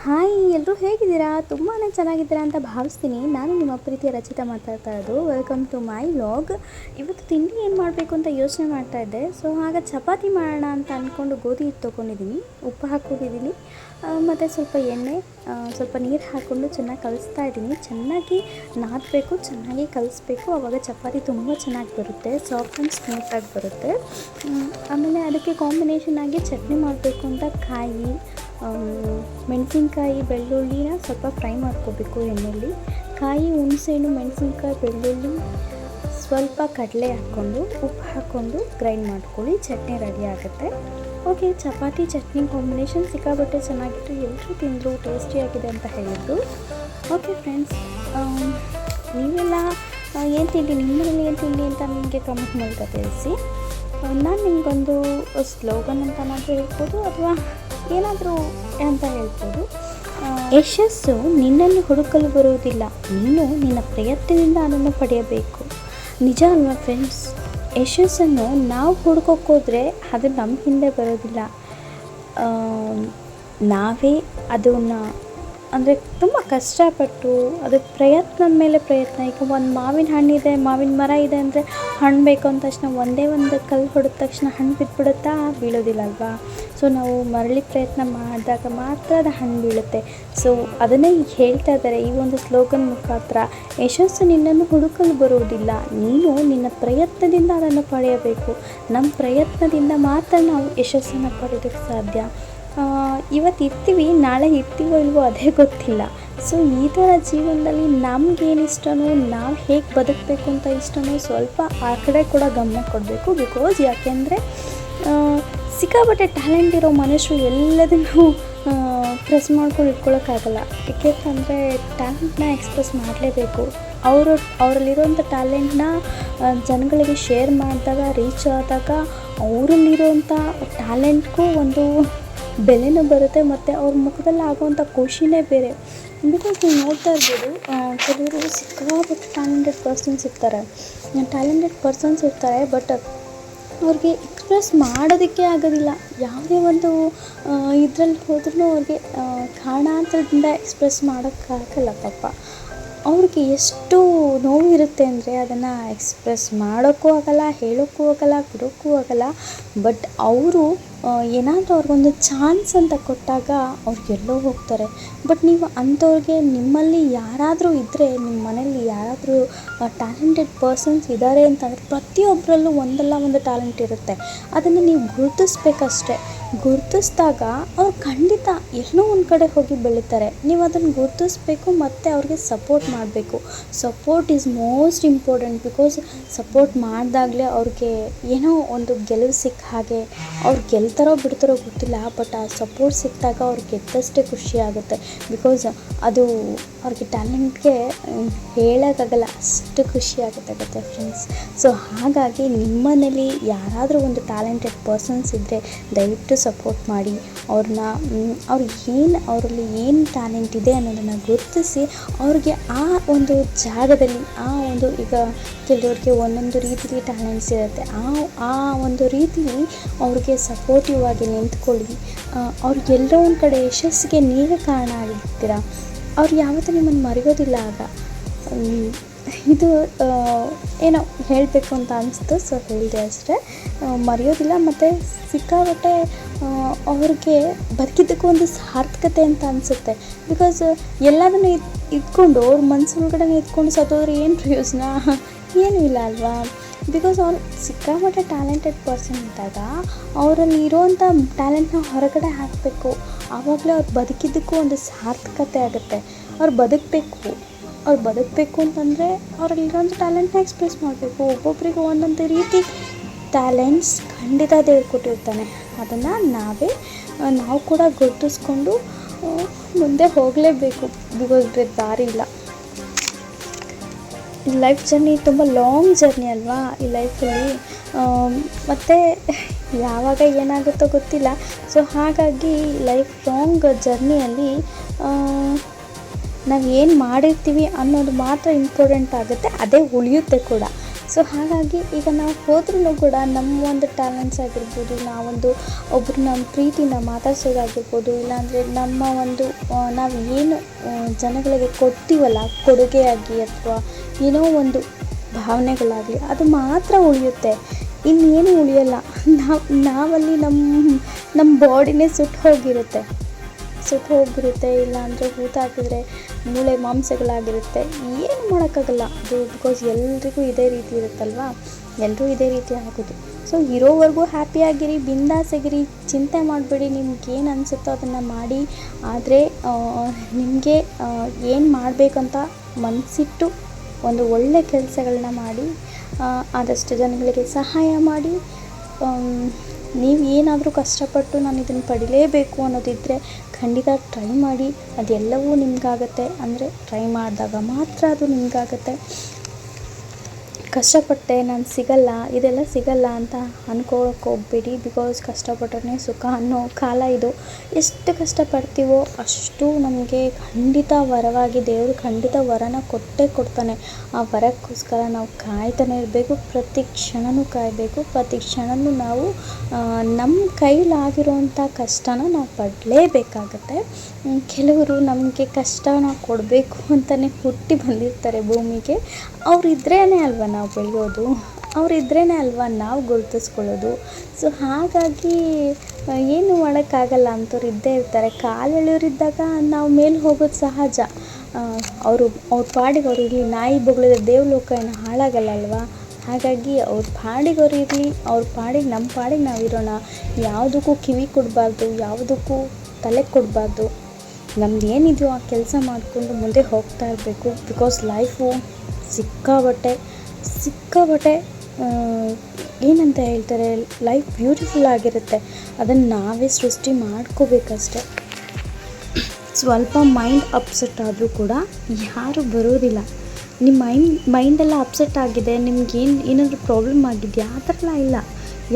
Hi ಎಲ್ಲರೂ ಹೇಗಿದ್ದೀರಾ? ತುಂಬಾ ಚೆನ್ನಾಗಿದ್ದೀರಾ ಅಂತ ಭಾವಿಸ್ತೀನಿ. ನಾನು ನಿಮ್ಮ ಪ್ರೀತಿಯ ರಚಿತಾ ಮಾತಾಡ್ತಾ ಇರೋದು. Welcome to my vlog. ಇವತ್ತು ತಿಂಡಿ ಏನು ಮಾಡಬೇಕು ಅಂತ ಯೋಚನೆ ಮಾಡ್ತಾ ಇದ್ದೆ. ಸೊ ಆಗ ಚಪಾತಿ ಮಾಡೋಣ ಅಂತ ಅಂದ್ಕೊಂಡು ಗೋಧಿ ಹಿಟ್ಟು ತೊಗೊಂಡಿದ್ದೀನಿ, ಉಪ್ಪು ಹಾಕ್ಕೊಂಡಿದ್ದೀನಿ, ಮತ್ತು ಸ್ವಲ್ಪ ಎಣ್ಣೆ, ಸ್ವಲ್ಪ ನೀರು ಹಾಕ್ಕೊಂಡು ಚೆನ್ನಾಗಿ ಕಲಿಸ್ತಾ ಇದ್ದೀನಿ. ಚೆನ್ನಾಗಿ ನಾದಬೇಕು, ಚೆನ್ನಾಗಿ ಕಲಿಸ್ಬೇಕು. ಆವಾಗ ಚಪಾತಿ ತುಂಬ ಚೆನ್ನಾಗಿ ಬರುತ್ತೆ, ಸಾಫ್ಟ್ ಆ್ಯಂಡ್ ಸ್ಮೂತಾಗಿ ಬರುತ್ತೆ. ಆಮೇಲೆ ಅದಕ್ಕೆ ಕಾಂಬಿನೇಷನ್ ಆಗಿ ಚಟ್ನಿ ಮಾಡಬೇಕು ಅಂತ ಕಾಯಿ, ಮೆಣಸಿನ್ಕಾಯಿ, ಬೆಳ್ಳುಳ್ಳಿನ ಸ್ವಲ್ಪ ಫ್ರೈ ಮಾಡ್ಕೋಬೇಕು ಎಣ್ಣೆಯಲ್ಲಿ. ಕಾಯಿ, ಹುಣಸೆಹಣ್ಣು, ಮೆಣಸಿನ್ಕಾಯಿ, ಬೆಳ್ಳುಳ್ಳಿ, ಸ್ವಲ್ಪ ಕಡಲೆ ಹಾಕ್ಕೊಂಡು ಉಪ್ಪು ಹಾಕ್ಕೊಂಡು ಗ್ರೈಂಡ್ ಮಾಡ್ಕೊಳ್ಳಿ, ಚಟ್ನಿ ರೆಡಿ ಆಗುತ್ತೆ. ಓಕೆ, ಚಪಾತಿ ಚಟ್ನಿ ಕಾಂಬಿನೇಷನ್ ಸಿಕ್ಕಾಬಟ್ಟೆ ಚೆನ್ನಾಗಿತ್ತು. ಎಲ್ಲರೂ ತಿಂದರು, ಟೇಸ್ಟಿಯಾಗಿದೆ ಅಂತ ಹೇಳಿದ್ರು. ಓಕೆ ಫ್ರೆಂಡ್ಸ್, ನೀವೆಲ್ಲ ಏನು ತಿಂಡಿ, ನಿಮ್ಮನೇಲಿ ಏನು ತಿಂಡಿ ಅಂತ ನಿಮಗೆ ಕಮೆಂಟ್ ಮೂಲಕ ತಿಳಿಸಿ. ನಾನು ನಿಮಗೊಂದು ಸ್ಲೋಗನ್ ಅಂತನಾದರೂ ಹೇಳ್ಬೋದು ಅಥವಾ ಏನಾದರೂ ಅಂತ ಹೇಳ್ಬೋದು. ಯಶಸ್ಸು ನಿನ್ನನ್ನು ಹುಡುಕಲು ಬರುವುದಿಲ್ಲ, ನೀನು ನಿನ್ನ ಪ್ರಯತ್ನದಿಂದ ಅದನ್ನು ಪಡೆಯಬೇಕು. ನಿಜ ಅಲ್ವಾ ಫ್ರೆಂಡ್ಸ್? ಯಶಸ್ಸನ್ನು ನಾವು ಹುಡುಕೋಕ್ಕೋದ್ರೆ ಅದು ನಮ್ಮ ಹಿಂದೆ ಬರೋದಿಲ್ಲ, ನಾವೇ ಅದನ್ನು ಅಂದರೆ ತುಂಬ ಕಷ್ಟಪಟ್ಟು ಅದಕ್ಕೆ ಪ್ರಯತ್ನದ ಮೇಲೆ ಪ್ರಯತ್ನ. ಈಗ ಒಂದು ಮಾವಿನ ಹಣ್ಣಿದೆ, ಮಾವಿನ ಮರ ಇದೆ ಅಂದರೆ ಹಣ್ಣು ಬೇಕು ಅಂದ ತಕ್ಷಣ ಒಂದೇ ಒಂದು ಕಲ್ಲು ಹೊಡೆದ ತಕ್ಷಣ ಹಣ್ಣು ಬಿಟ್ಬಿಡುತ್ತಾ? ಬೀಳೋದಿಲ್ಲ ಅಲ್ವಾ? ಸೊ ನಾವು ಮರಳಿ ಪ್ರಯತ್ನ ಮಾಡಿದಾಗ ಮಾತ್ರ ಅದು ಹಣ್ಣು ಬೀಳುತ್ತೆ. ಸೊ ಅದನ್ನೇ ಈಗ ಹೇಳ್ತಾ ಇದ್ದಾರೆ ಈ ಒಂದು ಸ್ಲೋಗನ್ ಮುಖಾಂತರ. ಯಶಸ್ಸು ನಿನ್ನನ್ನು ಹುಡುಕಲು ಬರುವುದಿಲ್ಲ, ನೀನು ನಿನ್ನ ಪ್ರಯತ್ನದಿಂದ ಅದನ್ನು ಪಡೆಯಬೇಕು. ನಮ್ಮ ಪ್ರಯತ್ನದಿಂದ ಮಾತ್ರ ನಾವು ಯಶಸ್ಸನ್ನು ಪಡೆಯೋದಕ್ಕೆ ಸಾಧ್ಯ. ಇವತ್ತು ಇರ್ತೀವಿ, ನಾಳೆ ಇರ್ತೀವೋ ಇಲ್ವೋ ಅದೇ ಗೊತ್ತಿಲ್ಲ. ಸೊ ಈ ಥರ ಜೀವನದಲ್ಲಿ ನಮಗೇನು ಇಷ್ಟನೋ, ನಾವು ಹೇಗೆ ಬದುಕಬೇಕು ಅಂತ ಇಷ್ಟನೋ ಸ್ವಲ್ಪ ಆ ಕಡೆ ಕೂಡ ಗಮನ ಕೊಡಬೇಕು. ಬಿಕಾಸ್ ಯಾಕೆಂದರೆ ಸಿಕ್ಕಾಪಟ್ಟೆ ಟ್ಯಾಲೆಂಟ್ ಇರೋ ಮನುಷ್ಯರು ಎಲ್ಲದನ್ನೂ ಪ್ರೆಸ್ ಮಾಡ್ಕೊಂಡು ಇಟ್ಕೊಳ್ಳೋಕ್ಕಾಗಲ್ಲ. ಏಕೆಂತಂದರೆ ಟ್ಯಾಲೆಂಟ್ನ ಎಕ್ಸ್ಪ್ರೆಸ್ ಮಾಡಲೇಬೇಕು. ಅವರಲ್ಲಿರೋಂಥ ಟ್ಯಾಲೆಂಟ್ನ ಜನಗಳಿಗೆ ಶೇರ್ ಮಾಡಿದಾಗ, ರೀಚ್ ಆದಾಗ ಅವರಲ್ಲಿರೋಂಥ ಟ್ಯಾಲೆಂಟ್ಗೂ ಒಂದು ಬೆಲೆನೂ ಬರುತ್ತೆ ಮತ್ತು ಅವ್ರ ಮುಖದಲ್ಲಿ ಆಗುವಂಥ ಖುಷಿನೇ ಬೇರೆ. ಬಿಕಾಸ್ ನೀವು ನೋಡ್ತಾ ಇರ್ಬೋದು, ಕೆಲವರು ಸಿಕ್ಕಾಪಟ್ಟೆ ಟ್ಯಾಲೆಂಟೆಡ್ ಪರ್ಸನ್ಸ್ ಇರ್ತಾರೆ, ಬಟ್ ಅವ್ರಿಗೆ ಎಕ್ಸ್ಪ್ರೆಸ್ ಮಾಡೋದಕ್ಕೆ ಆಗೋದಿಲ್ಲ. ಯಾವುದೇ ಒಂದು ಇದರಲ್ಲಿ ಹೋದ್ರೂ ಅವ್ರಿಗೆ ಕಾರಣಾಂತರದಿಂದ ಎಕ್ಸ್ಪ್ರೆಸ್ ಮಾಡೋಕ್ಕಾಗಲ್ಲ. ಪಾಪ ಅವ್ರಿಗೆ ಎಷ್ಟು ನೋವಿರುತ್ತೆ ಅಂದರೆ ಅದನ್ನು ಎಕ್ಸ್ಪ್ರೆಸ್ ಮಾಡೋಕ್ಕೂ ಆಗಲ್ಲ, ಹೇಳೋಕ್ಕೂ ಆಗಲ್ಲ, ಬಿಡೋಕ್ಕೂ ಆಗಲ್ಲ. ಬಟ್ ಅವರು ಏನಾದರೂ ಅವ್ರಿಗೊಂದು ಚಾನ್ಸ್ ಅಂತ ಕೊಟ್ಟಾಗ ಅವ್ರಿಗೆಲ್ಲೋ ಹೋಗ್ತಾರೆ. ಬಟ್ ನೀವು ಅಂಥವ್ರಿಗೆ, ನಿಮ್ಮಲ್ಲಿ ಯಾರಾದರೂ ಇದ್ದರೆ, ನಿಮ್ಮ ಮನೇಲಿ ಯಾರಾದರೂ ಟ್ಯಾಲೆಂಟೆಡ್ ಪರ್ಸನ್ಸ್ ಇದ್ದಾರೆ ಅಂತಂದರೆ ಪ್ರತಿಯೊಬ್ಬರಲ್ಲೂ ಒಂದಲ್ಲ ಒಂದು ಟ್ಯಾಲೆಂಟ್ ಇರುತ್ತೆ. ಅದನ್ನು ನೀವು ಗುರುತಿಸ್ಬೇಕಷ್ಟೆ. ಗುರುತಿಸಿದಾಗ ಅವ್ರು ಖಂಡಿತ ಎಲ್ಲೋ ಒಂದು ಕಡೆ ಹೋಗಿ ಬೆಳೀತಾರೆ. ನೀವು ಅದನ್ನು ಗುರುತಿಸ್ಬೇಕು ಮತ್ತು ಅವ್ರಿಗೆ ಸಪೋರ್ಟ್ ಮಾಡಬೇಕು. Support is most important. Because support ಮಾಡಿದಾಗಲೇ ಅವ್ರಿಗೆ ಏನೋ ಒಂದು ಗೆಲುವು ಸಿಕ್ಕ ಹಾಗೆ. ಅವ್ರು ಗೆಲ್ತಾರೋ ಬಿಡ್ತಾರೋ ಗೊತ್ತಿಲ್ಲ, ಬಟ್ ಆ ಸಪೋರ್ಟ್ ಸಿಕ್ಕಿದಾಗ ಅವ್ರು ಗೆದ್ದಷ್ಟೇ ಖುಷಿ ಆಗುತ್ತೆ. ಬಿಕಾಸ್ ಅದು ಅವ್ರಿಗೆ ಟ್ಯಾಲೆಂಟ್ಗೆ ಹೇಳೋಕ್ಕಾಗಲ್ಲ, ಅಷ್ಟು ಖುಷಿ ಆಗುತ್ತೆ ಫ್ರೆಂಡ್ಸ್. ಸೊ ಹಾಗಾಗಿ ನಿಮ್ಮನೇಲಿ ಯಾರಾದರೂ ಒಂದು ಟ್ಯಾಲೆಂಟೆಡ್ ಪರ್ಸನ್ಸ್ ಇದ್ದರೆ ದಯವಿಟ್ಟು ಸಪೋರ್ಟ್ ಮಾಡಿ. ಅವರಲ್ಲಿ ಏನು ಟ್ಯಾಲೆಂಟ್ ಇದೆ ಅನ್ನೋದನ್ನು ಗುರುತಿಸಿ ಅವ್ರಿಗೆ ಆ ಒಂದು ಜಾಗದಲ್ಲಿ ಈಗ ಕೆಲವ್ರಿಗೆ ಒಂದೊಂದು ರೀತಿಲಿ ಟ್ಯಾಲೆಂಟ್ಸ್ ಇರುತ್ತೆ, ಆ ಒಂದು ರೀತಿಲಿ ಅವ್ರಿಗೆ ಸಪೋರ್ಟಿವ್ ಆಗಿ ನಿಂತ್ಕೊಳ್ಳಿ. ಅವ್ರಿಗೆಲ್ಲೋ ಒಂದು ಕಡೆ ಯಶಸ್ಸಿಗೆ ನೀವೇ ಕಾರಣ ಆಗಿರ್ತೀರ. ಅವ್ರು ಯಾವತ್ತೂ ನಿಮ್ಮನ್ನು ಮರೆಯೋದಿಲ್ಲ. ಆಗ ಇದು ಏನೋ ಹೇಳಬೇಕು ಅಂತ ಅನಿಸ್ತು, ಸೊ ಹೇಳಿದೆ ಅಷ್ಟೇ. ಮರೆಯೋದಿಲ್ಲ ಮತ್ತು ಸಿಕ್ಕಾಪಟ್ಟೆ ಅವ್ರಿಗೆ ಬದುಕಿದ್ದಕ್ಕೂ ಒಂದು ಸಾರ್ಥಕತೆ ಅಂತ ಅನಿಸುತ್ತೆ. ಬಿಕಾಸ್ ಎಲ್ಲದನ್ನು ಇಟ್ಕೊಂಡು ಅವ್ರ ಮನಸ್ಸೊಳಗಡೆ ಇಟ್ಕೊಂಡು ಸತ್ತೋದ್ರೆ ಏನು ಪ್ರಯೋಜನ? ಏನೂ ಇಲ್ಲ ಅಲ್ವಾ? ಬಿಕಾಸ್ ಅವ್ರು ಸಿಕ್ಕಾಪಟ್ಟೆ ಟ್ಯಾಲೆಂಟೆಡ್ ಪರ್ಸನ್ ಇದ್ದಾಗ ಅವರಲ್ಲಿ ಇರೋವಂಥ ಟ್ಯಾಲೆಂಟ್ನ ಹೊರಗಡೆ ಹಾಕಬೇಕು. ಆವಾಗಲೇ ಅವ್ರು ಬದುಕಿದ್ದಕ್ಕೂ ಒಂದು ಸಾರ್ಥಕತೆ ಆಗುತ್ತೆ. ಅವ್ರು ಬದುಕಬೇಕು ಅಂತಂದರೆ ಅವರಲ್ಲಿರೋಂಥ ಟ್ಯಾಲೆಂಟ್ನ ಎಕ್ಸ್ಪ್ರೆಸ್ ಮಾಡಬೇಕು. ಒಬ್ಬೊಬ್ಬರಿಗೆ ಒಂದೊಂದು ರೀತಿ ಟ್ಯಾಲೆಂಟ್ಸ್ ಖಂಡಿತ ದೇವ್ರು ಕೊಟ್ಟಿರ್ತಾನೆ. ಅದನ್ನು ನಾವು ಕೂಡ ಗುರುತಿಸ್ಕೊಂಡು ಮುಂದೆ ಹೋಗಲೇಬೇಕು. ಬಿಕಾಸ್ ದಾರಿ ಇಲ್ಲ. ಲೈಫ್ ಜರ್ನಿ ತುಂಬ ಲಾಂಗ್ ಜರ್ನಿ ಅಲ್ವಾ ಈ ಲೈಫಲ್ಲಿ. ಮತ್ತು ಯಾವಾಗ ಏನಾಗುತ್ತೋ ಗೊತ್ತಿಲ್ಲ. ಸೊ ಹಾಗಾಗಿ ಲೈಫ್ ಲಾಂಗ್ ಜರ್ನಿಯಲ್ಲಿ ನಾವು ಏನು ಮಾಡಿರ್ತೀವಿ ಅನ್ನೋದು ಮಾತ್ರ ಇಂಪಾರ್ಟೆಂಟ್ ಆಗುತ್ತೆ, ಅದೇ ಉಳಿಯುತ್ತೆ ಕೂಡ. ಸೊ ಹಾಗಾಗಿ ಈಗ ನಾವು ಹೋದ್ರೂ ಕೂಡ ನಮ್ಮ ಒಂದು ಟ್ಯಾಲೆಂಟ್ಸ್ ಆಗಿರ್ಬೋದು, ನಾವೊಂದು ಒಬ್ಬರು ನಮ್ಮ ಪ್ರೀತಿಯಿಂದ ಮಾತಾಡ್ಸೋದಾಗಿರ್ಬೋದು, ಇಲ್ಲಾಂದರೆ ನಮ್ಮ ಒಂದು ನಾವು ಏನು ಜನಗಳಿಗೆ ಕೊಡ್ತೀವಲ್ಲ ಕೊಡುಗೆಯಾಗಿ, ಅಥವಾ ಏನೋ ಒಂದು ಭಾವನೆಗಳಾಗಲಿ, ಅದು ಮಾತ್ರ ಉಳಿಯುತ್ತೆ, ಇನ್ನೇನು ಉಳಿಯೋಲ್ಲ. ನಾವಲ್ಲಿ ನಮ್ಮ ಬಾಡಿನೇ ಸುಟ್ಟು ಹೋಗಿರುತ್ತೆ, ಇಲ್ಲಾಂದರೆ ಹೂತಾಕಿದ್ರೆ ಮೂಳೆ ಮಾಂಸಗಳಾಗಿರುತ್ತೆ, ಏನು ಮಾಡೋಕ್ಕಾಗಲ್ಲ ಅದು. ಬಿಕಾಸ್ ಎಲ್ರಿಗೂ ಇದೇ ರೀತಿ ಇರುತ್ತಲ್ವ, ಎಲ್ಲರೂ ಇದೇ ರೀತಿ ಆಗೋದು. ಸೊ ಇರೋವರೆಗೂ ಹ್ಯಾಪಿಯಾಗಿರಿ, ಬಿಂದಾಸಾಗಿರಿ, ಚಿಂತೆ ಮಾಡಬೇಡಿ, ನಿಮ್ಗೇನು ಅನಿಸುತ್ತೋ ಅದನ್ನು ಮಾಡಿ. ಆದರೆ ನಿಮಗೆ ಏನು ಮಾಡಬೇಕಂತ ಮನಸ್ಸಿಟ್ಟು ಒಂದು ಒಳ್ಳೆಯ ಕೆಲಸಗಳನ್ನ ಮಾಡಿ, ಆದಷ್ಟು ಜನಗಳಿಗೆ ಸಹಾಯ ಮಾಡಿ. ನೀವು ಏನಾದರೂ ಕಷ್ಟಪಟ್ಟು ನಾನು ಇದನ್ನು ಪಡಿಲೇಬೇಕು ಅನ್ನೋದಿದ್ದರೆ ಖಂಡಿತ ಟ್ರೈ ಮಾಡಿ, ಅದೆಲ್ಲವೂ ನಿಮಗಾಗತ್ತೆ. ಅಂದರೆ ಟ್ರೈ ಮಾಡಿದಾಗ ಮಾತ್ರ ಅದು ನಿಮಗಾಗತ್ತೆ. ಕಷ್ಟಪಟ್ಟೆ ನಾನು ಇದೆಲ್ಲ ಸಿಗಲ್ಲ ಅಂತ ಅಂದ್ಕೊಳ್ಳೋಕೆ ಹೋಗಬೇಡಿ. ಬಿಕಾಸ್ ಕಷ್ಟಪಟ್ಟರೆ ಸುಖ ಅನ್ನೋ ಕಾಲ ಇದು. ಎಷ್ಟು ಕಷ್ಟಪಡ್ತೀವೋ ಅಷ್ಟು ನಮಗೆ ಖಂಡಿತ ವರವಾಗಿ ದೇವರು ಖಂಡಿತ ವರನ ಕೊಡ್ತಾನೆ. ಆ ವರಕ್ಕೋಸ್ಕರ ನಾವು ಕಾಯ್ತಾನೆ ಇರಬೇಕು, ಪ್ರತಿ ಕ್ಷಣವೂ ಕಾಯಬೇಕು. ಪ್ರತಿ ಕ್ಷಣವೂ ನಾವು ನಮ್ಮ ಕೈಲಾಗಿರೋವಂಥ ಕಷ್ಟನ ನಾವು ಪಡಲೇಬೇಕಾಗತ್ತೆ. ಕೆಲವರು ನಮಗೆ ಕಷ್ಟನ ಕೊಡಬೇಕು ಅಂತಲೇ ಹುಟ್ಟಿ ಬಂದಿರ್ತಾರೆ ಭೂಮಿಗೆ. ಅವರಿದ್ರೇ ಅಲ್ವ ನಾವು ಬೆಳೆಯೋದು, ಅವರಿದ್ರೇ ಅಲ್ವ ನಾವು ಗುರುತಿಸ್ಕೊಳ್ಳೋದು. ಸೊ ಹಾಗಾಗಿ ಏನು ಮಾಡೋಕ್ಕಾಗಲ್ಲ, ಅಂಥವ್ರು ಇದ್ದೇ ಇರ್ತಾರೆ. ಕಾಲು ಎಳೆಯೋರಿದ್ದಾಗ ನಾವು ಮೇಲೆ ಹೋಗೋದು ಸಹಜ. ಅವ್ರ ಪಾಡಿಗೆ ಅವ್ರು ಇರಲಿ, ನಾಯಿ ಬೊಗಳಿದ್ರೆ ದೇವಲೋಕ ಏನು ಹಾಳಾಗಲ್ಲ ಅಲ್ವಾ. ಹಾಗಾಗಿ ಅವ್ರ ಪಾಡಿಗೆ ಅವ್ರು ಇರಲಿ, ಅವ್ರ ಪಾಡಿಗೆ ನಮ್ಮ ಪಾಡಿಗೆ ನಾವು ಇರೋಣ. ಯಾವುದಕ್ಕೂ ಕಿವಿ ಕೊಡಬಾರ್ದು, ಯಾವುದಕ್ಕೂ ತಲೆ ಕೊಡಬಾರ್ದು. ನಮ್ದು ಏನಿದೆಯೋ ಆ ಕೆಲಸ ಮಾಡಿಕೊಂಡು ಮುಂದೆ ಹೋಗ್ತಾ ಇರಬೇಕು. ಬಿಕಾಸ್ ಲೈಫು ಸಿಕ್ಕಾಬಟ್ಟೆ ಏನಂತ ಹೇಳ್ತಾರೆ, ಲೈಫ್ ಬ್ಯೂಟಿಫುಲ್ ಆಗಿರುತ್ತೆ. ಅದನ್ನು ನಾವೇ ಸೃಷ್ಟಿ ಮಾಡ್ಕೋಬೇಕಷ್ಟೆ. ಸ್ವಲ್ಪ ಮೈಂಡ್ ಅಪ್ಸೆಟ್ ಆದರೂ ಕೂಡ ಯಾರೂ ಬರೋದಿಲ್ಲ. ನಿಮ್ಮ ಮೈಂಡೆಲ್ಲ ಅಪ್ಸೆಟ್ ಆಗಿದೆ, ಏನಾದರೂ ಪ್ರಾಬ್ಲಮ್ ಆಗಿದೆಯಾ, ಆ ಥರ ಎಲ್ಲ ಇಲ್ಲ,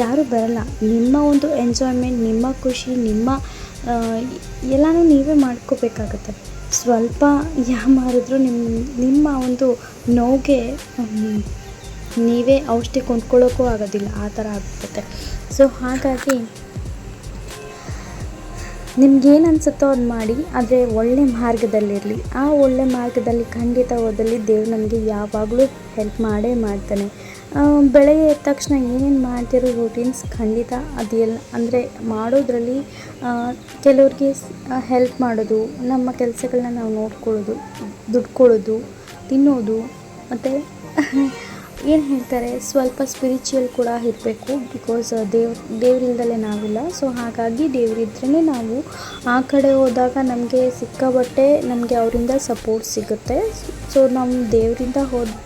ಯಾರೂ ಬರಲ್ಲ. ನಿಮ್ಮ ಒಂದು ಎಂಜಾಯ್ಮೆಂಟ್, ನಿಮ್ಮ ಖುಷಿ, ಎಲ್ಲನೂ ನೀವೇ ಮಾಡ್ಕೋಬೇಕಾಗತ್ತೆ. ಸ್ವಲ್ಪ ಯಾಮಾರಿದ್ರು ನಿಮ್ಮ ಒಂದು ನೋವಿಗೆ ನೀವೇ ಔಷಧಿ ಕೊಂಡ್ಕೊಳ್ಳೋಕ್ಕೂ ಆಗೋದಿಲ್ಲ, ಆ ಥರ ಆಗ್ಬಿಡುತ್ತೆ. ಸೊ ಹಾಗಾಗಿ ನಿಮ್ಗೇನು ಅನಿಸುತ್ತೋ ಅದು ಮಾಡಿ, ಆದರೆ ಒಳ್ಳೆ ಮಾರ್ಗದಲ್ಲಿರಲಿ. ಆ ಒಳ್ಳೆ ಮಾರ್ಗದಲ್ಲಿ ಖಂಡಿತ ಹೋದಲ್ಲಿ ದೇವ್ರು ನಮಗೆ ಯಾವಾಗಲೂ ಹೆಲ್ಪ್ ಮಾಡೇ ಮಾಡ್ತಾನೆ. ಬೆಳಗ್ಗೆ ಎದ್ದ ತಕ್ಷಣ ಏನೇನು ಮಾಡ್ತಿರೋ ರೂಟೀನ್ಸ್ ಖಂಡಿತ ಅದೆಲ್ಲ ಅಂದರೆ ಮಾಡೋದ್ರಲ್ಲಿ ಕೆಲವ್ರಿಗೆ ಹೆಲ್ಪ್ ಮಾಡೋದು, ನಮ್ಮ ಕೆಲಸಗಳನ್ನ ನಾವು ನೋಡ್ಕೊಳ್ಳೋದು, ದುಡ್ಕೊಳ್ಳೋದು, ತಿನ್ನೋದು, ಮತ್ತು ಏನು ಹೇಳ್ತಾರೆ ಸ್ವಲ್ಪ ಸ್ಪಿರಿಚುವಲ್ ಕೂಡ ಇರಬೇಕು. ಬಿಕಾಸ್ ದೇವರಿಲ್ದಲೇ ನಾವಿಲ್ಲ. ಸೊ ಹಾಗಾಗಿ ದೇವರಿದ್ರೇ ನಾವು ಆ ಕಡೆ ಹೋದಾಗ ನಮಗೆ ಸಿಕ್ಕಾಬಟ್ಟೆ ನಮಗೆ ಅವರಿಂದ ಸಪೋರ್ಟ್ ಸಿಗುತ್ತೆ. ಸೊ ನಮ್ಮ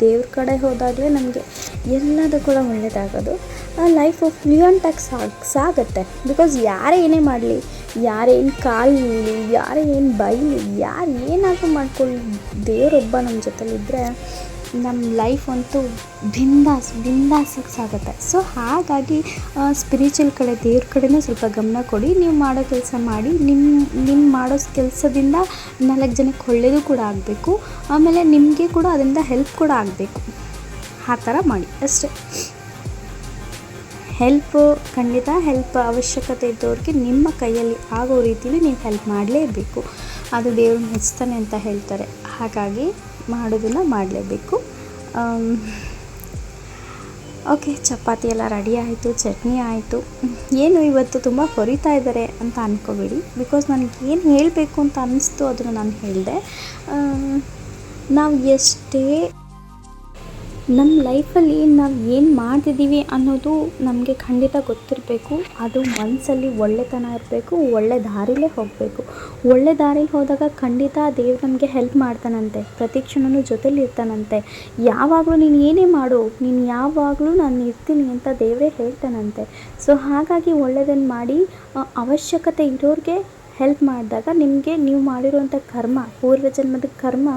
ದೇವ್ರ ಕಡೆ ಹೋದಾಗಲೇ ನಮಗೆ ಎಲ್ಲದೂ ಕೂಡ ಒಳ್ಳೆಯದಾಗೋದು. ಲೈಫು ಫ್ಲೂಯೆಂಟಾಗಿ ಸಾಗುತ್ತೆ. ಬಿಕಾಸ್ ಯಾರೇ ಏನೇ ಮಾಡಲಿ, ಯಾರೇನು ಕಾಲು ಯಾರೇ ಏನು ಬೈಲಿ, ಯಾರು ಏನಾದರೂ ಮಾಡ್ಕೊಳ್ಳಿ, ದೇವರೊಬ್ಬ ನಮ್ಮ ಜೊತೆಲಿದ್ದರೆ ನಮ್ಮ ಲೈಫ್ ಅಂತೂ ಬಿಂದಾಸಾಗಿ ಸಾಗುತ್ತೆ. ಸೊ ಹಾಗಾಗಿ ಸ್ಪಿರಿಚುವಲ್ ಕಡೆ, ದೇವ್ರ ಕಡೆನೂ ಸ್ವಲ್ಪ ಗಮನ ಕೊಡಿ. ನೀವು ಮಾಡೋ ಕೆಲಸ ಮಾಡಿ, ನಿಮ್ಮ ಮಾಡೋ ಕೆಲಸದಿಂದ 4 ಜನಕ್ಕೆ ಒಳ್ಳೆಯದು ಕೂಡ ಆಗಬೇಕು. ಆಮೇಲೆ ನಿಮಗೆ ಕೂಡ ಅದರಿಂದ ಹೆಲ್ಪ್ ಕೂಡ ಆಗಬೇಕು. ಆ ಥರ ಮಾಡಿ ಅಷ್ಟೇ. ಖಂಡಿತ ಹೆಲ್ಪ್ ಅವಶ್ಯಕತೆ ಇದ್ದವ್ರಿಗೆ ನಿಮ್ಮ ಕೈಯಲ್ಲಿ ಆಗೋ ರೀತಿಲಿ ನೀವು ಹೆಲ್ಪ್ ಮಾಡಲೇಬೇಕು. ಅದು ದೇವ್ರು ಮೆಚ್ತಾನೆ ಅಂತ ಹೇಳ್ತಾರೆ. ಹಾಗಾಗಿ ಮಾಡೋದನ್ನು ಮಾಡಲೇಬೇಕು. ಓಕೆ, ಚಪಾತಿ ಎಲ್ಲ ರೆಡಿ ಆಯಿತು, ಚಟ್ನಿ ಆಯಿತು. ಏನು ಇವತ್ತು ತುಂಬ ಹೊರಿತಾ ಇದ್ದಾರೆ ಅಂತ ಅಂದ್ಕೋಬೇಡಿ. ಬಿಕಾಸ್ ನನಗೆ ಏನು ಹೇಳಬೇಕು ಅಂತ ಅನ್ನಿಸ್ತು ಅದನ್ನು ನಾನು ಹೇಳಿದೆ. ನಾವು ಎಷ್ಟೇ ನಮ್ಮ ಲೈಫಲ್ಲಿ ನಾವು ಏನು ಮಾಡ್ತಿದ್ದೀವಿ ಅನ್ನೋದು ನಮಗೆ ಖಂಡಿತ ಗೊತ್ತಿರಬೇಕು. ಅದು ಮನಸ್ಸಲ್ಲಿ ಒಳ್ಳೆತನ ಇರಬೇಕು, ಒಳ್ಳೆ ದಾರಿಲೇ ಹೋಗಬೇಕು. ಒಳ್ಳೆ ದಾರಿಗೆ ಹೋದಾಗ ಖಂಡಿತ ದೇವ್ರು ನಮಗೆ ಹೆಲ್ಪ್ ಮಾಡ್ತಾನಂತೆ, ಪ್ರತಿ ಕ್ಷಣವೂ ಜೊತೇಲಿ ಇರ್ತಾನಂತೆ. ಯಾವಾಗಲೂ ನೀನು ಏನೇ ಮಾಡು, ನೀನು ಯಾವಾಗಲೂ ನಾನು ಇರ್ತೀನಿ ಅಂತ ದೇವರೇ ಹೇಳ್ತಾನಂತೆ. ಸೊ ಹಾಗಾಗಿ ಒಳ್ಳೆಯದನ್ನು ಮಾಡಿ ಅವಶ್ಯಕತೆ ಇರೋರಿಗೆ ಹೆಲ್ಪ್ ಮಾಡಿದಾಗ ನಿಮಗೆ ನೀವು ಮಾಡಿರುವಂಥ ಪೂರ್ವಜನ್ಮದ ಕರ್ಮ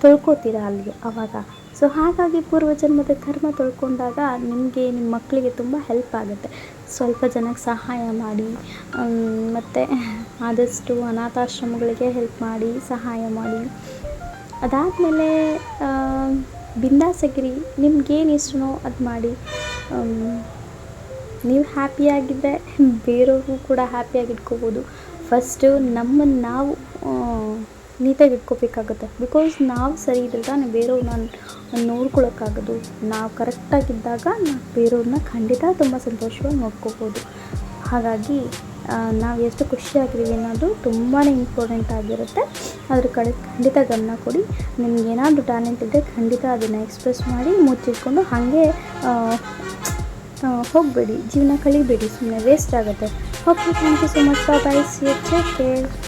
ತೊಳ್ಕೊತೀರ ಅಲ್ಲಿಗೆ ಆವಾಗ. ಸೊ ಹಾಗಾಗಿ ಪೂರ್ವಜನ್ಮದ ಕರ್ಮ ತೊಳ್ಕೊಂಡಾಗ ನಿಮಗೆ, ನಿಮ್ಮ ಮಕ್ಕಳಿಗೆ ತುಂಬ ಹೆಲ್ಪ್ ಆಗುತ್ತೆ. ಸ್ವಲ್ಪ ಜನಕ್ಕೆ ಸಹಾಯ ಮಾಡಿ, ಮತ್ತು ಆದಷ್ಟು ಅನಾಥಾಶ್ರಮಗಳಿಗೆ ಹೆಲ್ಪ್ ಮಾಡಿ, ಸಹಾಯ ಮಾಡಿ. ಅದಾದಮೇಲೆ ಬಿಂದಾಸಾಗಿರಿ, ನಿಮ್ಗೇನು ಇಷ್ಟನೋ ಅದು ಮಾಡಿ. ನೀವು ಹ್ಯಾಪಿಯಾಗಿದ್ದರೆ ಬೇರೆಯವ್ರಿಗೂ ಕೂಡ ಹ್ಯಾಪಿಯಾಗಿ ಇಟ್ಕೋಬೋದು. ಫಸ್ಟು ನಮ್ಮನ್ನು ನಾವು ನೀಟಾಗಿ ಇಟ್ಕೋಬೇಕಾಗುತ್ತೆ. ಬಿಕಾಸ್ ನಾವು ಸರಿ ಇದ್ದರೆ ತಾನೇ ಬೇರೆಯವ್ರನ್ನ ನೋಡ್ಕೊಳಕ್ಕಾಗೋದು. ನಾವು ಕರೆಕ್ಟಾಗಿದ್ದಾಗ ನಾವು ಬೇರೆಯವ್ರನ್ನ ಖಂಡಿತ ತುಂಬ ಸಂತೋಷವಾಗಿ ನೋಡ್ಕೋಬೋದು. ಹಾಗಾಗಿ ನಾವು ಎಷ್ಟು ಖುಷಿಯಾಗಿದ್ದೀವಿ ಅನ್ನೋದು ತುಂಬಾ ಇಂಪಾರ್ಟೆಂಟ್ ಆಗಿರುತ್ತೆ. ಅದ್ರ ಕಡೆ ಖಂಡಿತ ಗಮನ ಕೊಡಿ. ನಿಮಗೇನಾದರೂ ಟ್ಯಾಲೆಂಟ್ ಇದ್ದರೆ ಖಂಡಿತ ಅದನ್ನು ಎಕ್ಸ್ಪ್ರೆಸ್ ಮಾಡಿ, ಮುಚ್ಚಿಟ್ಕೊಂಡು ಹಾಗೆ ಹೋಗಬೇಡಿ, ಜೀವನ ಕಳಿಬೇಡಿ, ಸುಮ್ಮನೆ ವೇಸ್ಟ್ ಆಗುತ್ತೆ. Okay, thank you so much. Bye, see you, take care.